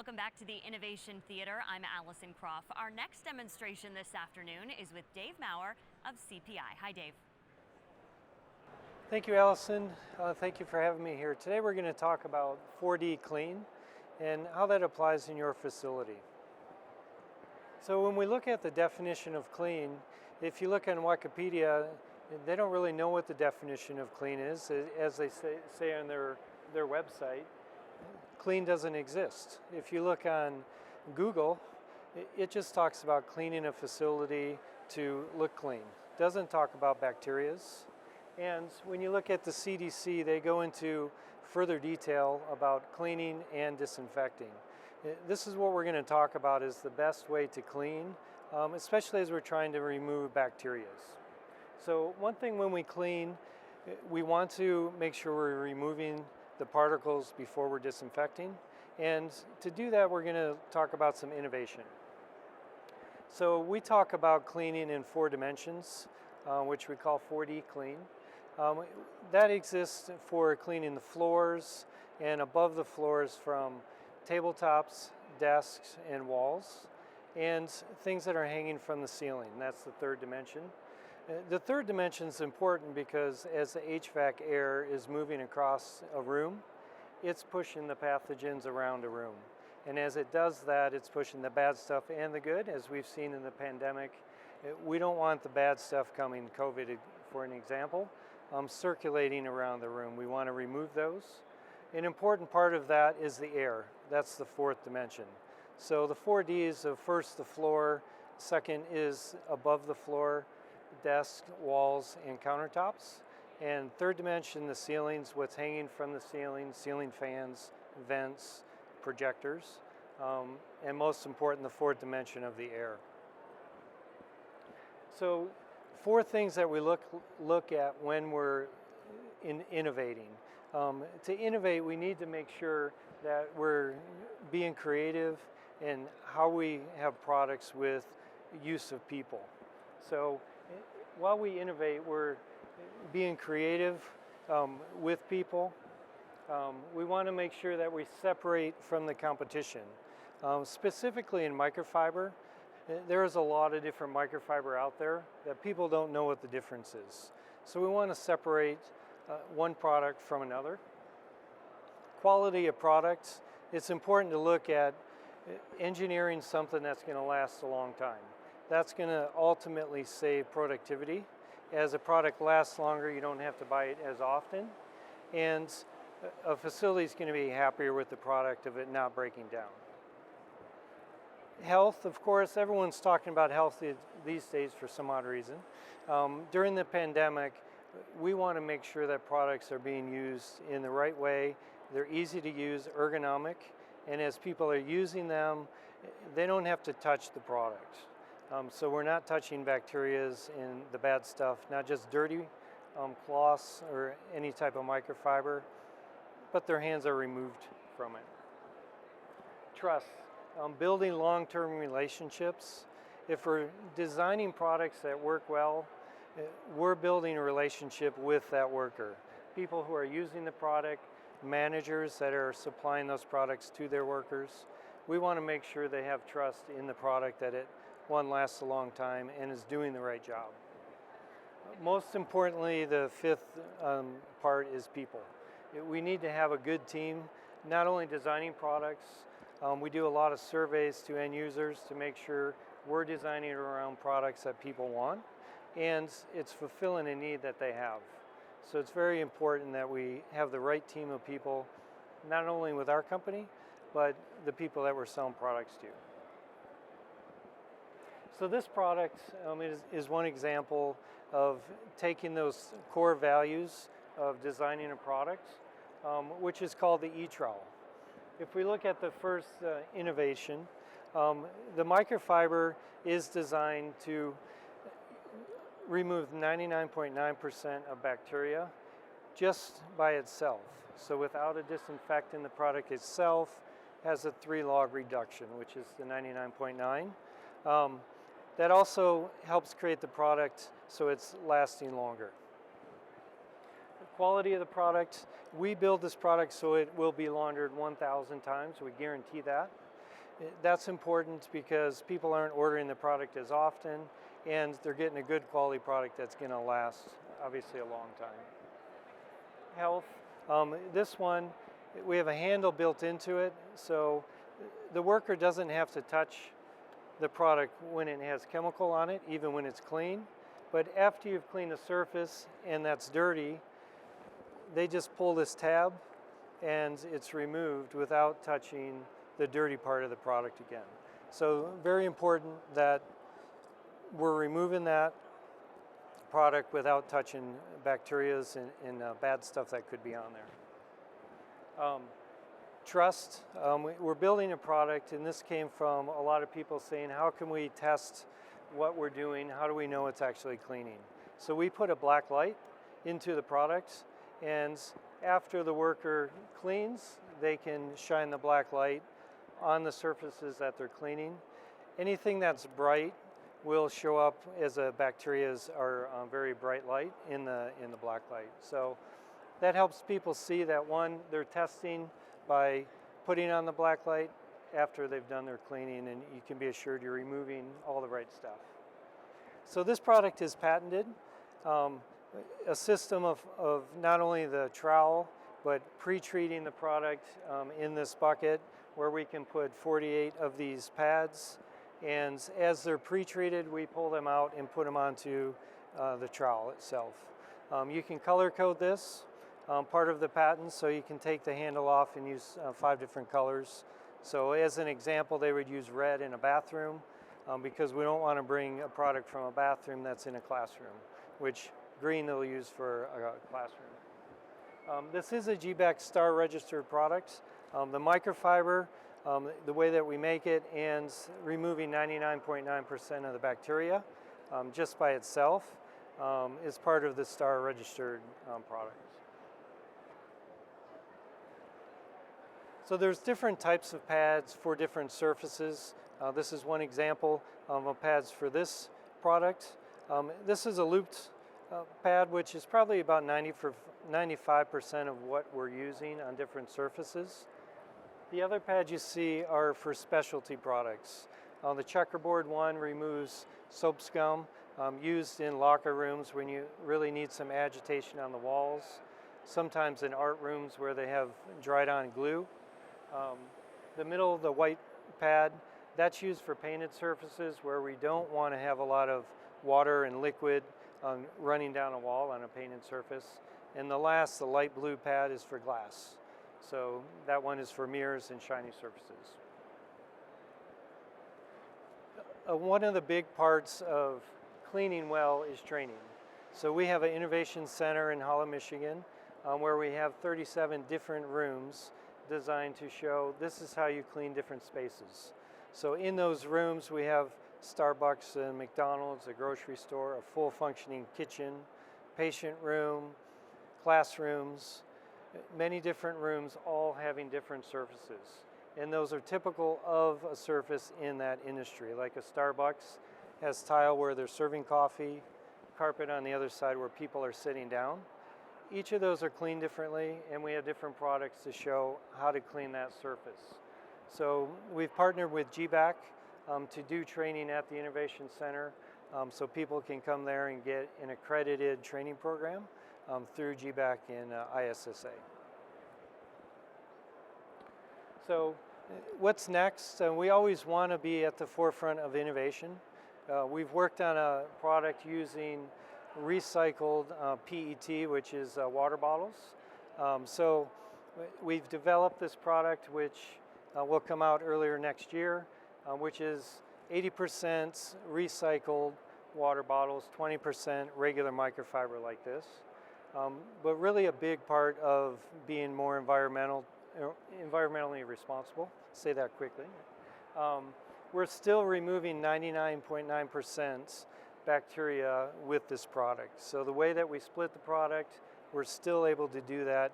Welcome back to the Innovation Theater. I'm Allison Croft. Our next demonstration this afternoon is with Dave Maurer of CPI. Hi, Dave. Thank you, Allison. Thank you for having me here. Today we're going to talk about 4D clean and how that applies in your facility. So when we look at the definition of clean, if you look on Wikipedia, they don't really know what the definition of clean is. As they say on their website, clean doesn't exist. If you look on Google, it just talks about cleaning a facility to look clean. It doesn't talk about bacterias. And when you look at the CDC, they go into further detail about cleaning and disinfecting. This is what we're going to talk about is the best way to clean, especially as we're trying to remove bacteria. So one thing when we clean, we want to make sure we're removing the particles before we're disinfecting. And to do that, we're going to talk about some innovation. So we talk about cleaning in 4 dimensions, which we call 4D clean. That exists for cleaning the floors and above the floors from tabletops, desks, and walls, and things that are hanging from the ceiling. That's the 3rd dimension. The 3rd dimension is important because as the HVAC air is moving across a room, it's pushing the pathogens around a room. And as it does that, it's pushing the bad stuff and the good, as we've seen in the pandemic. We don't want the bad stuff coming, COVID for an example, circulating around the room. We want to remove those. An important part of that is the air. That's the 4th dimension. So the 4Ds of first the floor, second is above the floor, desks, walls, and countertops. And 3rd dimension, the ceilings, what's hanging from the ceiling, ceiling fans, vents, projectors, and most important, the 4th dimension of the air. So 4 things that we look at when we're innovating. To innovate, we need to make sure that we're being creative in how we have products with use of people. So while we innovate, we're being creative with people. We want to make sure that we separate from the competition. Specifically in microfiber, there is a lot of different microfiber out there that people don't know what the difference is. So we want to separate one product from another. Quality of products, it's important to look at engineering something that's going to last a long time. That's going to ultimately save productivity. As a product lasts longer, you don't have to buy it as often. And a facility is going to be happier with the product of it not breaking down. Health, of course, everyone's talking about health these days for some odd reason. During the pandemic, we want to make sure that products are being used in the right way. They're easy to use, ergonomic, and as people are using them, they don't have to touch the product. So we're not touching bacterias and the bad stuff, not just dirty cloths or any type of microfiber, but their hands are removed from it. Trust, building long-term relationships. If we're designing products that work well, we're building a relationship with that worker. People who are using the product, managers that are supplying those products to their workers. We want to make sure they have trust in the product, that it, one, lasts a long time and is doing the right job. Most importantly, the 5th part is people. We need to have a good team, not only designing products, we do a lot of surveys to end users to make sure we're designing around products that people want, and it's fulfilling a need that they have. So it's very important that we have the right team of people, not only with our company, but the people that we're selling products to. So this product is one example of taking those core values of designing a product, which is called the Etrowel. If we look at the first innovation, the microfiber is designed to remove 99.9% of bacteria just by itself. So without a disinfectant, the product itself has a 3-log reduction, which is the 99.9. That also helps create the product so it's lasting longer. The quality of the product, we build this product so it will be laundered 1,000 times. We guarantee that. That's important because people aren't ordering the product as often, and they're getting a good quality product that's going to last, obviously, a long time. Health. This one, we have a handle built into it, so the worker doesn't have to touch the product when it has chemical on it, even when it's clean. But after you've cleaned the surface and that's dirty, they just pull this tab and it's removed without touching the dirty part of the product again. So very important that we're removing that product without touching bacteria and bad stuff that could be on there. Trust. We're building a product, and this came from a lot of people saying, how can we test what we're doing? How do we know it's actually cleaning? So we put a black light into the product, and after the worker cleans, they can shine the black light on the surfaces that they're cleaning. Anything that's bright will show up as a bacteria's are very bright light in the black light. So that helps people see that, one, they're testing by putting on the black light after they've done their cleaning, and you can be assured you're removing all the right stuff. So this product is patented. A system of not only the trowel, but pre-treating the product in this bucket where we can put 48 of these pads, and as they're pre-treated, we pull them out and put them onto the trowel itself. You can color code this, part of the patent, so you can take the handle off and use 5 different colors. So as an example, they would use red in a bathroom because we don't want to bring a product from a bathroom that's in a classroom, which green they'll use for a classroom. This is a GBAC star registered product. The microfiber, the way that we make it, and removing 99.9% of the bacteria just by itself is part of the star registered product. So there's different types of pads for different surfaces. This is one example of pads for this product. This is a looped pad, which is probably about 95% of what we're using on different surfaces. The other pads you see are for specialty products. The checkerboard one removes soap scum used in locker rooms when you really need some agitation on the walls, sometimes in art rooms where they have dried on glue. The middle, the white pad, that's used for painted surfaces where we don't want to have a lot of water and liquid running down a wall on a painted surface. And the last, the light blue pad, is for glass. So that one is for mirrors and shiny surfaces. One of the big parts of cleaning well is training. So we have an innovation center in Holland, Michigan, where we have 37 different rooms designed to show this is how you clean different spaces. So in those rooms we have Starbucks and McDonald's, a grocery store, a full functioning kitchen, patient room, classrooms, many different rooms all having different surfaces. And those are typical of a surface in that industry. Like a Starbucks has tile where they're serving coffee, carpet on the other side where people are sitting down. Each of those are cleaned differently, and we have different products to show how to clean that surface. So we've partnered with GBAC to do training at the Innovation Center so people can come there and get an accredited training program through GBAC and ISSA. So what's next? We always want to be at the forefront of innovation. We've worked on a product using recycled PET, which is water bottles. So we've developed this product which will come out earlier next year, which is 80% recycled water bottles, 20% regular microfiber like this. But really a big part of being more environmentally responsible. Say that quickly. We're still removing 99.9% bacteria with this product. So the way that we split the product, we're still able to do that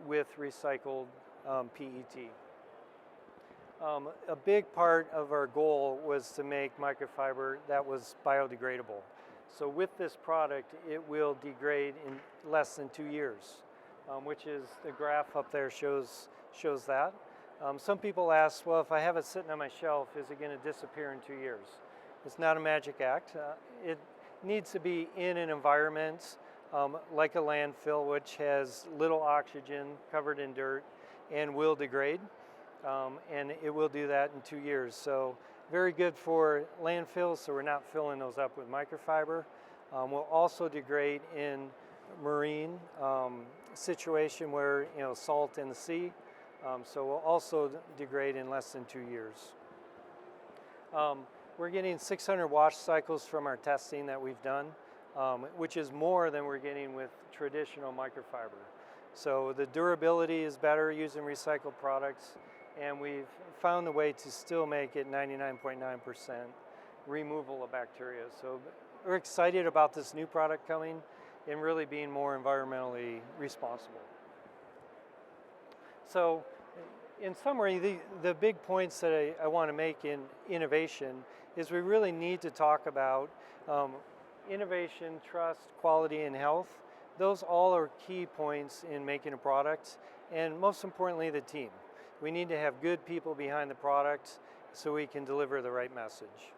with recycled PET. A big part of our goal was to make microfiber that was biodegradable. So with this product, it will degrade in less than 2 years, which is the graph up there shows that. Some people ask, well, if I have it sitting on my shelf, is it going to disappear in 2 years? It's not a magic act. It needs to be in an environment like a landfill, which has little oxygen, covered in dirt, and will degrade. And it will do that in 2 years. So very good for landfills, so we're not filling those up with microfiber. Will also degrade in marine situation where salt in the sea. So will also degrade in less than 2 years. We're getting 600 wash cycles from our testing that we've done, which is more than we're getting with traditional microfiber. So the durability is better using recycled products, and we've found the way to still make it 99.9% removal of bacteria. So we're excited about this new product coming and really being more environmentally responsible. So in summary, the big points that I want to make in innovation is we really need to talk about innovation, trust, quality, and health. Those all are key points in making a product, and most importantly, the team. We need to have good people behind the product so we can deliver the right message.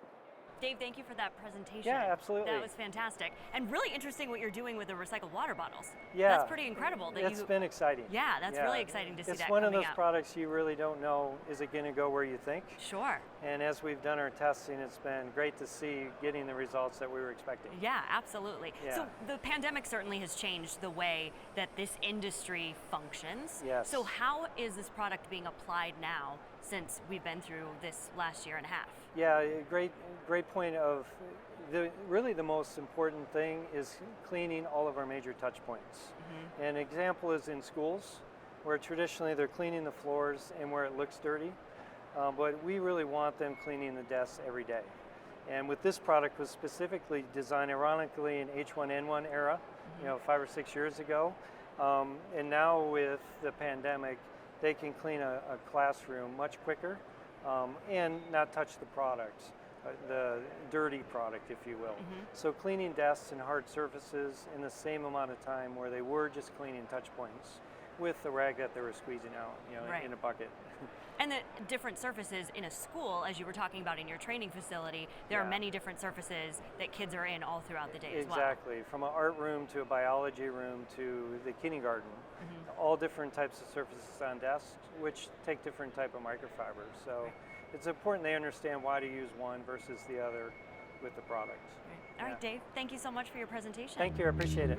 Dave, thank you for that presentation. Yeah, absolutely. That was fantastic. And really interesting what you're doing with the recycled water bottles. Yeah. That's pretty incredible. It's been exciting. Yeah, that's really exciting to see that It's one of those coming up. products you really don't know, is it going to go where you think? Sure. And as we've done our testing, it's been great to see getting the results that we were expecting. Yeah, absolutely. Yeah. So the pandemic certainly has changed the way that this industry functions. Yes. So how is this product being applied now since we've been through this last year and a half? Yeah, great point of really the most important thing is cleaning all of our major touch points. Mm-hmm. An example is in schools, where traditionally they're cleaning the floors and where it looks dirty, but we really want them cleaning the desks every day. And with this product was specifically designed ironically in H1N1 era, mm-hmm. 5 or 6 years ago, and now with the pandemic, they can clean a classroom much quicker and not touch the product, the dirty product, if you will. Mm-hmm. So cleaning desks and hard surfaces in the same amount of time where they were just cleaning touch points with the rag that they were squeezing out, right. in a bucket. And the different surfaces in a school, as you were talking about in your training facility, there are many different surfaces that kids are in all throughout the day as well. Exactly, from an art room to a biology room to the kindergarten. Mm-hmm. All different types of surfaces on desks, which take different type of microfibers. So it's important they understand why to use one versus the other with the product. All right, Dave, thank you so much for your presentation. Thank you, I appreciate it.